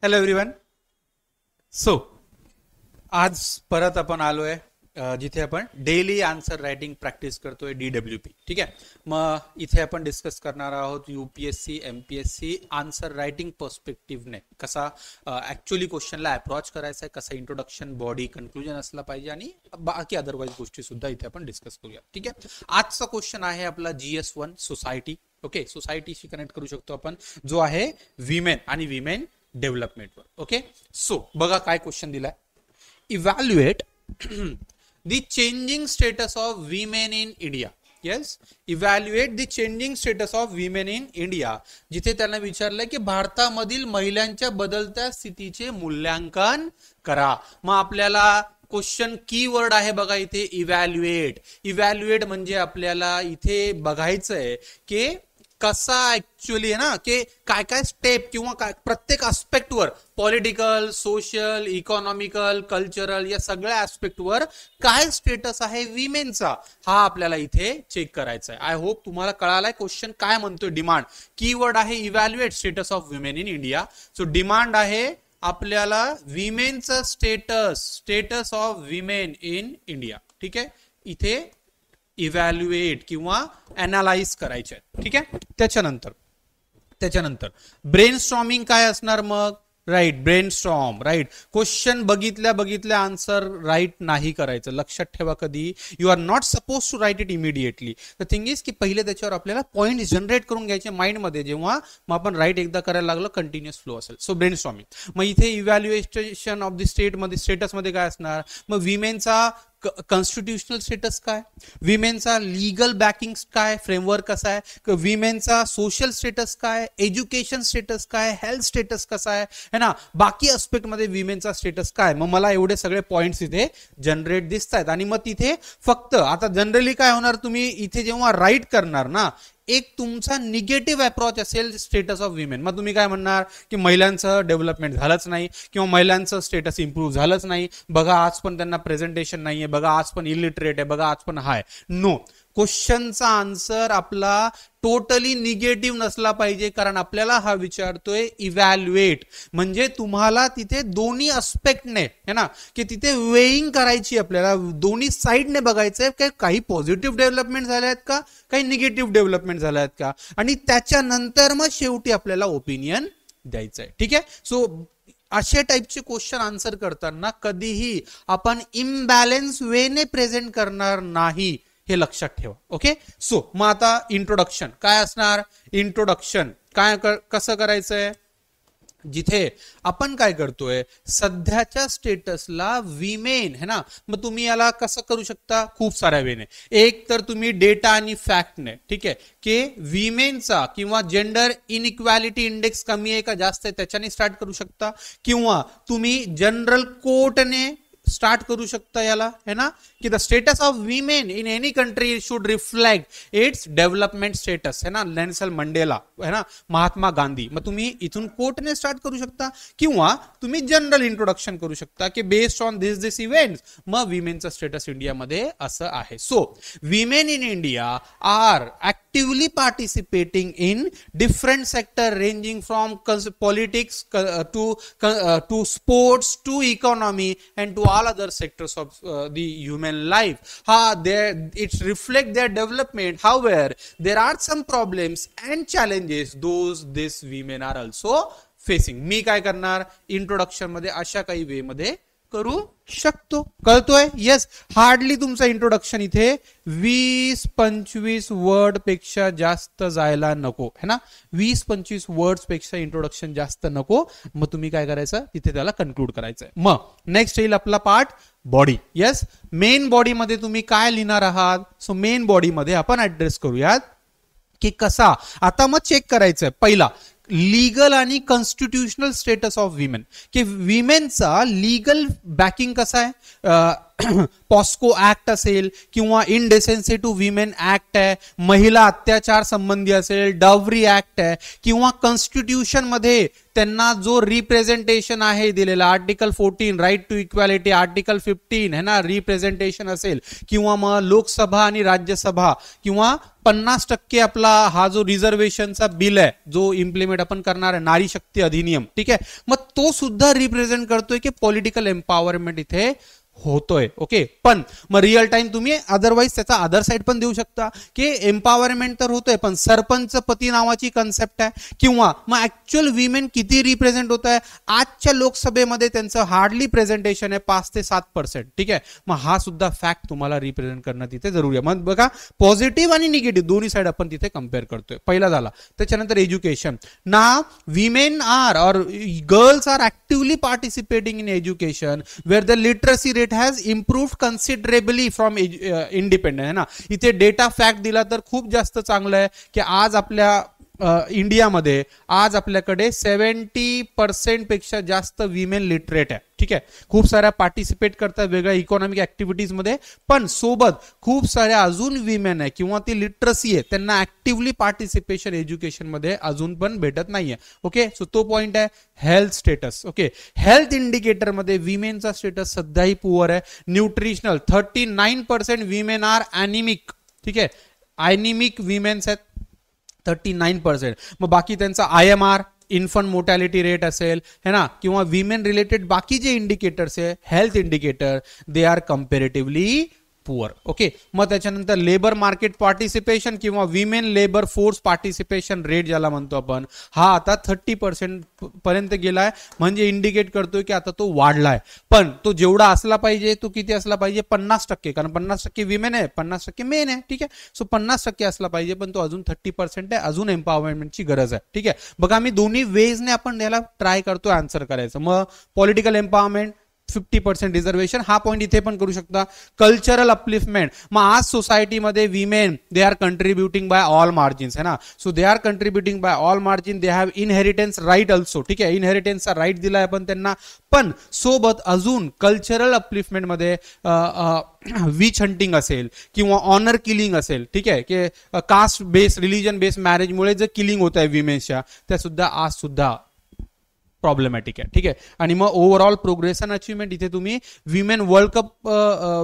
Hello everyone. So आज परत आपण आलोय जिथे आपण डेली आन्सर रायटिंग प्रॅक्टिस करतोय DWP. ठीक आहे. मग इथे आपण डिस्कस करणार आहोत UPSC MPSC आन्सर रायटिंग पर्स्पेक्टिव्हने कसा ऍक्च्युअली क्वेश्चनला अप्रोच करायचा आहे, कसा इंट्रोडक्शन बॉडी कन्क्लुजन असला पाहिजे आणि बाकी अदरवाईज गोष्टी सुद्धा इथे आपण डिस्कस करूया. ठीक आहे. आजचा क्वेश्चन आहे आपला GS1 सोसायटी. ओके, सोसायटीशी कनेक्ट करू शकतो आपण, जो आहे विमेन आणि विमेन डेव्हलपमेंटवर. ओके, सो बघा काय क्वेश्चन दिलाय. Evaluate the changing status of women in India. Yes, evaluate the changing status of women in India. जिथे त्यांना विचारलंय की भारतामधील महिलांच्या बदलत्या स्थितीचे मूल्यांकन करा. मग आपल्याला क्वेश्चन कीवर्ड आहे बघा इथे इव्हॅल्युएट. इव्हॅल्युएट म्हणजे आपल्याला इथे बघायचंय की कसा ऍक्च्युअली आहे ना, की काय काय स्टेप किंवा काय प्रत्येक ऍस्पेक्टवर पॉलिटिकल, सोशल, इकॉनॉमिकल, कल्चरल या सगळ्या ऍस्पेक्टवर काय स्टेटस आहे विमेनचा, हा आपल्याला इथे चेक करायचा आहे. आय होप तुम्हाला कळालाय क्वेश्चन काय म्हणतोय. डिमांड कीवर्ड आहे evaluate status of women in India. So demand आहे आपल्याला विमेनचं status of women in India. ठीक आहे, इथे इव्हॅल्युएट किंवा अनालाइज करायचे. ठीक आहे. त्याच्यानंतर ब्रेनस्टॉर्मिंग काय असणार मग. Right, brainstorm. राईट, क्वेश्चन बघितल्या आन्सर राईट नाही करायचं. लक्षात ठेवा, कधी you are not suppose to write it immediately. The thing is की पहिले त्याच्यावर आपल्याला पॉईंट जनरेट करून घ्यायचे माइंडमध्ये, जेव्हा मग आपण राईट एकदा करायला लागलो कंटिन्युअस फ्लो असेल. So brainstorming. मग इथे इव्हॅल्युएशन ऑफ द स्टेटसमध्ये काय असणार. मग विमेनचा कॉन्स्टिट्युशनल स्टेटस काय, विमेनचा लीगल बॅकिंग काय, फ्रेमवर्क कसा आहे, विमेनचा सोशल स्टेटस काय, एज्युकेशन स्टेटस काय, हेल्थ स्टेटस कसा आहे ना, बाकी अस्पेक्ट मध्ये विमेनचा स्टेटस काय. मग मला एवढे सगळे पॉइंट्स इथे जनरेट दिसत आहेत. आणि मग तिथे फक्त आता जनरली काय होणार, तुम्ही इथे जेव्हा राईट करणार ना, एक तुमचा निगेटिव्ह अप्रोच असेल स्टेटस ऑफ विमेन. मग तुम्ही काय म्हणणार की महिलांचं डेव्हलपमेंट झालंच नाही किंवा महिलांचं स्टेटस इम्प्रूव्ह झालंच नाही, बघा आज पण त्यांना प्रेझेंटेशन नाहीये, बघा आज पण इलिटरेट आहे, बघा आज पण हाय. नो, क्वेश्चनचा आन्सर आपला टोटली निगेटिव्ह नसला पाहिजे, कारण आपल्याला हा विचारतोय इव्हॅल्युएट. म्हणजे तुम्हाला तिथे दोन्ही अस्पेक्टने है ना, की तिथे वेईंग करायची, आपल्याला दोन्ही साईडने बघायचंय की काही पॉझिटिव्ह डेव्हलपमेंट झाल्या आहेत का, काही निगेटिव्ह डेव्हलपमेंट झाल्या आहेत का, आणि त्याच्यानंतर मग शेवटी आपल्याला ओपिनियन द्यायचं आहे. ठीक आहे. सो अशा टाईपचे क्वेश्चन आन्सर करताना कधीही आपण इम्बॅलन्स वेने प्रेझेंट करणार नाही, हे लक्षात ठेवा. ओके. सो मग आता इंट्रोडक्शन काय असणार. इंट्रोडक्शन काय कसं करायचंय, जिथे आपण काय करतोय सध्याच्या स्टेटसला विमेन है ना, मग तुम्ही याला कसं करू शकता, खूप साऱ्या वेने. एक तर तुम्ही डेटा आणि फॅक्टने, ठीक आहे, की विमेनचा किंवा जेंडर इनइक्वॅलिटी इंडेक्स कमी आहे का जास्त आहे त्याच्याने स्टार्ट करू शकता, किंवा तुम्ही जनरल कोटने स्टार्ट करू शकता याला है ना, की the status of women in any country should reflect it's development status है ना, नेल्सन मंडेला है ना, महात्मा गांधी. मग तुम्ही इथून कोटने स्टार्ट करू शकता, किंवा तुम्ही जनरल इंट्रोडक्शन करू शकता की बेस्ड ऑन दिस इव्हेंट मग विमेनचं स्टेटस इंडियामध्ये असं आहे. So women in India are actively participating in different sector ranging from politics to sports to economy and to all other sectors of the human life. It reflect their development. However, there are some problems and challenges these women are also facing. मी काय करणार, introduction मध्ये अशा काही वे मध्ये करू शकतो. कळतोय. Yes, hardly तुमचा introduction इथे 20-25 वर्ड पेक्षा जास्त जायला नको है ना, 20-25 वर्ड्स पेक्षा इंट्रोडक्शन जास्त नको. मग तुम्ही काय करायचं, तिथे त्याला कन्क्लूड करायचंय. मग नेक्स्ट येईल आपला part body. Yes, main body मध्ये तुम्ही काय लिहिणार आहात. सो मेन बॉडी मध्ये आपण ऍड्रेस करूयात की कसा. आता मग चेक करायचंय पहिला लीगल आणि कॉन्स्टिट्युशनल स्टेटस ऑफ विमेन, की विमेनचा लीगल बॅकिंग कसा आहे. पॉस्को ऍक्ट असेल किंवा इनडेसेन्सी टू विमेन ऍक्ट आहे, महिला अत्याचार संबंधी असेल, डावरी ऍक्ट आहे, किंवा कॉन्स्टिट्यूशन मध्ये त्यांना जो रिप्रेझेंटेशन आहे दिलेला article 14 right to equality, article 15 है ना रिप्रेझेंटेशन असेल, किंवा मग लोकसभा आणि राज्यसभा, किंवा 50% आपला हा जो रिझर्वेशनचा बिल आहे जो इम्प्लिमेंट एम्पॉवरमेंट आपण करणार आहे, नारी शक्ती अधिनियम, ठीक आहे. मग तो सुद्धा रिप्रेझेंट करतोय की पॉलिटिकल एम्पॉवरमेंट इथे होतोय. ओके, पण मग रिअल टाइम तुम्ही अदरवाईज त्याचा अदर साइड पण देऊ शकता की एम्पॉवरमेंट तर होतोय पण सरपंच पती नावाची कन्सेप्ट आहे, किंवा मग ऍक्च्युअल विमेन किती रिप्रेझेंट होत आहे, आजच्या लोकसभेमध्ये त्यांचं हार्डली प्रेझेंटेशन आहे 5 ते 7%, ठीक आहे. मग हा सुद्धा फॅक्ट तुम्हाला रिप्रेझेंट करणं तिथे जरुरी आहे. मग बघा पॉझिटिव्ह आणि निगेटिव्ह दोन्ही साइड आपण तिथे कम्पेअर करतोय. पहिला झाला. त्याच्यानंतर एज्युकेशन. ना women are or girls are actively participating in education where the literacy rate has improved considerably from independent है ना. इथे डेटा फॅक्ट दिला तर खूप जास्त चांगलं आहे की आज आपल्या इंडियामध्ये आज आपल्याकडे 70% पेक्षा जास्त विमेन लिटरेट आहे, ठीक आहे. खूप साऱ्या पार्टिसिपेट करतात वेगळ्या इकॉनॉमिक ऍक्टिव्हिटीज मध्ये, पण सोबत खूप साऱ्या अजून विमेन आहे किंवा ती लिटरसी आहे त्यांना ऍक्टिव्हली पार्टिसिपेशन एज्युकेशन मध्ये अजून पण भेटत नाहीये. ओके, सो तो पॉइंट आहे. Health status. Okay, health indicator मध्ये विमेनचा स्टेटस सध्याही पुअर आहे. न्यूट्रिशनल 39% विमेन आर ॲनिमिक, ठीक आहे. ॲनिमिक विमेन्स आहेत 39%. मग बाकी त्यांचा IMR इन्फंट मोर्टॅलिटी रेट असेल है ना, किंवा विमेन रिलेटेड बाकी जे इंडिकेटर्स आहे health indicator they are comparatively poor. Okay, मग त्याच्यानंतर लेबर मार्केट पार्टिसिपेशन किंवा women labour force participation rate ज्याला म्हणतो आपण, हा आता 30% पर्यंत गेलाय, म्हणजे इंडिकेट करतोय की आता तो वाढलाय. पण तो जेवढा असला पाहिजे तो किती असला पाहिजे 50%, कारण 50% विमेन आहे 50% मेन आहे, ठीक आहे. सो 50% असला पाहिजे, पण तो अजून 30% आहे. अजून एम्पॉवरमेंटची गरज आहे, ठीक आहे. बघा मी दोन्ही वेजने आपण याला ट्राय करतोय आन्सर करायचं. मग पॉलिटिकल एम्पॉवरमेंट 50% रिझर्वेशन, हा पॉइंट इथे पण करू शकता. कल्चरल अपलिफ्टमेंट, मग आज सोसायटीमध्ये women they are contributing by all margins है ना. So they are contributing by all margin, they have inheritance right also, ठीक आहे. इनहेरिटन्सचा राईट दिलाय आपण त्यांना, पण सोबत अजून कल्चरल अपलिफ्टमेंट मध्ये विच हंटिंग असेल किंवा ऑनर किलिंग असेल, ठीक आहे, की कास्ट बेस्ड रिलीजन बेस्ड मॅरेजमुळे जे किलिंग होत आहे विमेन्सच्या, त्या सुद्धा आज सुद्धा प्रॉब्लेमॅटिक आहे, ठीक आहे. आणि मग ओव्हरऑल प्रोग्रेशन अचीवमेंट, इथे तुम्ही women world cup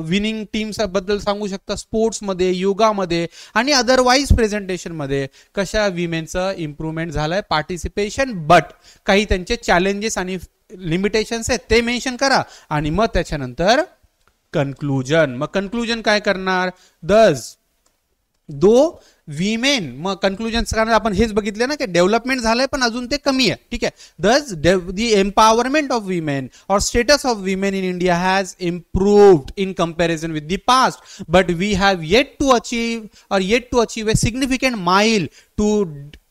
winning teams बद्दल सांगू शकता, स्पोर्ट्समध्ये, योगामध्ये आणि अदरवाईज प्रेझेंटेशन मध्ये कशा विमेनचं इम्प्रूव्हमेंट झालंय पार्टिसिपेशन, बट काही त्यांचे चॅलेंजेस आणि लिमिटेशन्स आहेत ते मेन्शन करा. आणि मग त्याच्यानंतर कन्क्लुजन. मग कन्क्लुजन काय करणार, दो विमेन, मग कन्क्लुजन आपण हेच बघितले ना की डेव्हलपमेंट झालंय पण अजून ते कमी आहे, ठीक आहे. Thus the empowerment of women और status of women in India has improved in comparison with the past, but we have yet to achieve a significant mile to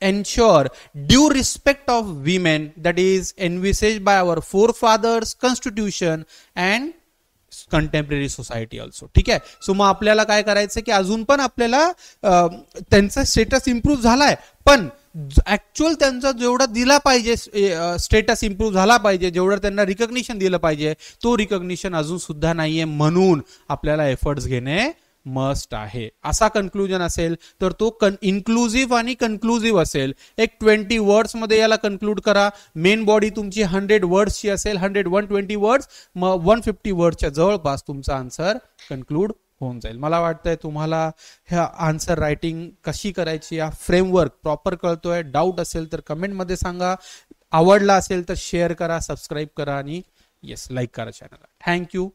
ensure due respect of women that is envisaged by our forefathers constitution and contemporary society also, ठीक आहे. So मग आपल्याला काय करायचं की अजून पण आपल्याला त्यांचा स्टेटस इम्प्रूव्ह झालाय, पण ऍक्च्युअल त्यांचा जेवढा दिला पाहिजे स्टेटस इम्प्रूव्ह झाला पाहिजे, जेवढं त्यांना रिकग्निशन दिलं पाहिजे तो रिकग्निशन अजून सुद्धा नाहीये, म्हणून आपल्याला एफर्ट्स घेणे मस्ट आहे. असा कन्क्लुजन असेल तर तो इन्क्लुझिव्ह आणि कन्क्लुझिव्ह असेल. एक 20 वर्ड्स मध्ये याला कन्क्लूड करा. मेन बॉडी तुमची 100 वर्ड्सची असेल, 120 वर्ड्स, मग 150 वर्ड्सच्या जवळपास तुमचा आन्सर कन्क्लूड होऊन जाईल. मला वाटतंय तुम्हाला ह्या आन्सर रायटिंग कशी करायची या फ्रेमवर्क प्रॉपर कळतोय. डाऊट असेल तर कमेंट मध्ये सांगा. आवडला असेल तर शेअर करा, सबस्क्राईब करा आणि येस लाईक करा चॅनलला. थँक्यू.